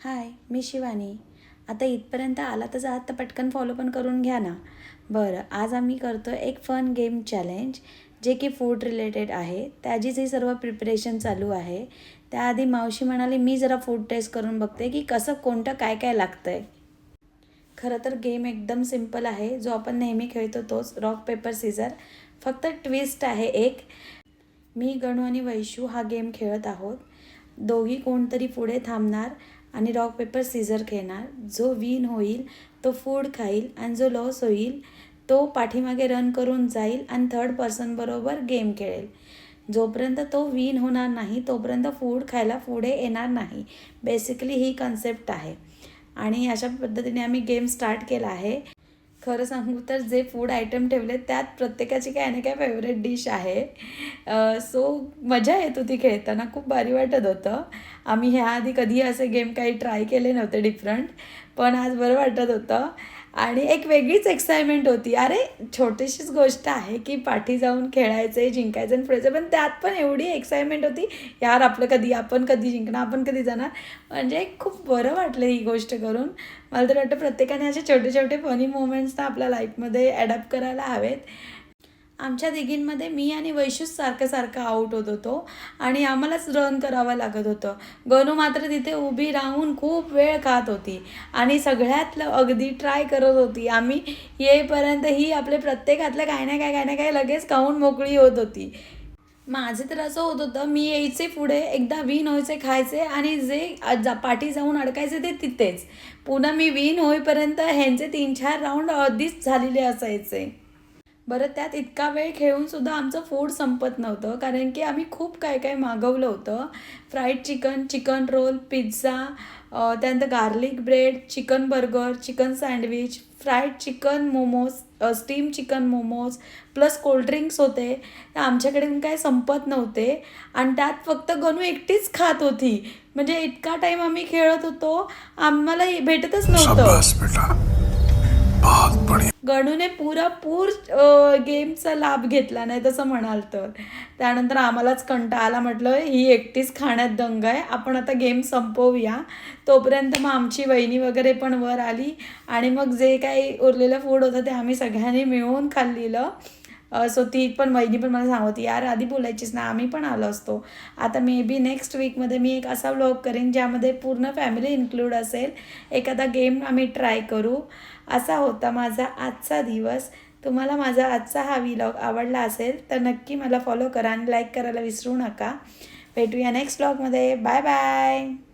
हाय, मी शिवानी. आता इथपर्यंत आला तर आहात तर पटकन फॉलो पण करून घ्या ना. बरं, आज आम्ही करतो एक फन गेम चॅलेंज जे की फूड रिलेटेड आहे. त्याचीच ही सर्व प्रिपरेशन चालू आहे. त्याआधी मावशी म्हणाली मी जरा फूड टेस्ट करून बघते की कसं कोणतं काय काय लागतं आहे. खरं तर गेम एकदम सिम्पल आहे. जो आपण नेहमी खेळतो तोच रॉक पेपर सीझर. फक्त ट्विस्ट आहे एक. मी, गणू आणि वैशू हा गेम खेळत आहोत. दोघी कोणतरी पुढे थांबणार आणि रॉक पेपर सीझर खेळणार. जो विन होईल तो फूड खाईल आणि जो लॉस होईल तो पाठीमागे रन करून जाईल आणि थर्ड पर्सनबरोबर गेम खेळेल. जोपर्यंत तो विन होणार नाही तोपर्यंत फूड खायला पुढे येणार नाही. बेसिकली ही कन्सेप्ट आहे आणि अशा पद्धतीने आम्ही गेम स्टार्ट केला आहे. खरं सांगू तर जे फूड आयटम ठेवले त्यात प्रत्येकाची काय ना काय फेवरेट डिश आहे. सो मजा येत होती खेळताना, खूप भारी वाटत होतं. आम्ही ह्याआधी कधी असे गेम काही ट्राय केले नव्हते डिफरंट, पण आज बरं वाटत होतं आणि एक वेगळीच एक्साइटमेंट होती. अरे छोटीशीच गोष्ट आहे की पाठी जाऊन खेळायचं आहे, जिंकायचं आणि फिरायचं, पण त्यात पण एवढी एक्साइटमेंट होती. यार आपण कधी जिंकणार, आपण कधी जाणार. म्हणजे खूप बरं वाटलं ही गोष्ट करून. मला तर वाटतं प्रत्येकाने असे छोटे छोटे फनी मोमेंट्स ना आपल्या लाईफमध्ये ॲडॅप्ट करायला हवेत. आमच्या तिघींमध्ये मी आणि वैशूच सारखं आऊट होत होतो आणि आम्हालाच रन करावं लागत होतं. गणू मात्र तिथे उभी राहून खूप वेळ खात होती आणि सगळ्यातलं अगदी ट्राय करत होती. आम्ही येईपर्यंत ही आपले प्रत्येकातलं काय ना काय लगेच खाऊन मोकळी होत होती. माझं तर असं होत होतं, मी यायचे पुढे, एकदा विन व्हायचे, खायचे आणि जे पाठी जाऊन अडकायचे ते तिथेच. पुन्हा मी विन होईपर्यंत ह्यांचे 3-4 राऊंड आधीच झालेले असायचे. बरं, त्यात इतका वेळ खेळूनसुद्धा आमचं फूड संपत नव्हतं, कारण की आम्ही खूप काय काय मागवलं होतं. Fried chicken, chicken roll, pizza, त्यानंतर garlic bread, chicken burger, chicken sandwich, fried chicken momos, steam chicken momos, plus cold drinks होते. आमच्याकडून काय संपत नव्हते आणि त्यात फक्त गणू एकटीच खात होती. म्हणजे इतका टाईम आम्ही खेळत होतो, आम्हाला भेटतच नव्हतं. गणूने पुरेपूर गेमचा लाभ घेतला नाही तसं म्हणाल तर. त्यानंतर आम्हालाच कंटाळा आला. म्हटलं ही एकटीच खाण्यात दंग आहे, आपण आता गेम संपवूया. तोपर्यंत मग आमची वहिनी वगैरे पण वर आली आणि मग जे काही उरलेलं फूड होतं ते आम्ही सगळ्यांनी मिळून खाल्लेलं. सो ती पण वहिनी पण मला सांगत यार आधी बोलायचीच ना, आम्ही पण आलो असतो. आता मे बी नेक्स्ट वीकमध्ये मी एक असा व्लॉग करेन ज्यामध्ये पूर्ण फॅमिली इन्क्लूड असेल. एखादा गेम आम्ही ट्राय करू. असा होता माझा आजचा दिवस. तुम्हाला माझा आजचा हा व्लॉग आवडला असेल तर नक्की मला फॉलो करा आणि लाईक करायला विसरू नका. भेटूया नेक्स्ट व्लॉगमध्ये. Bye bye.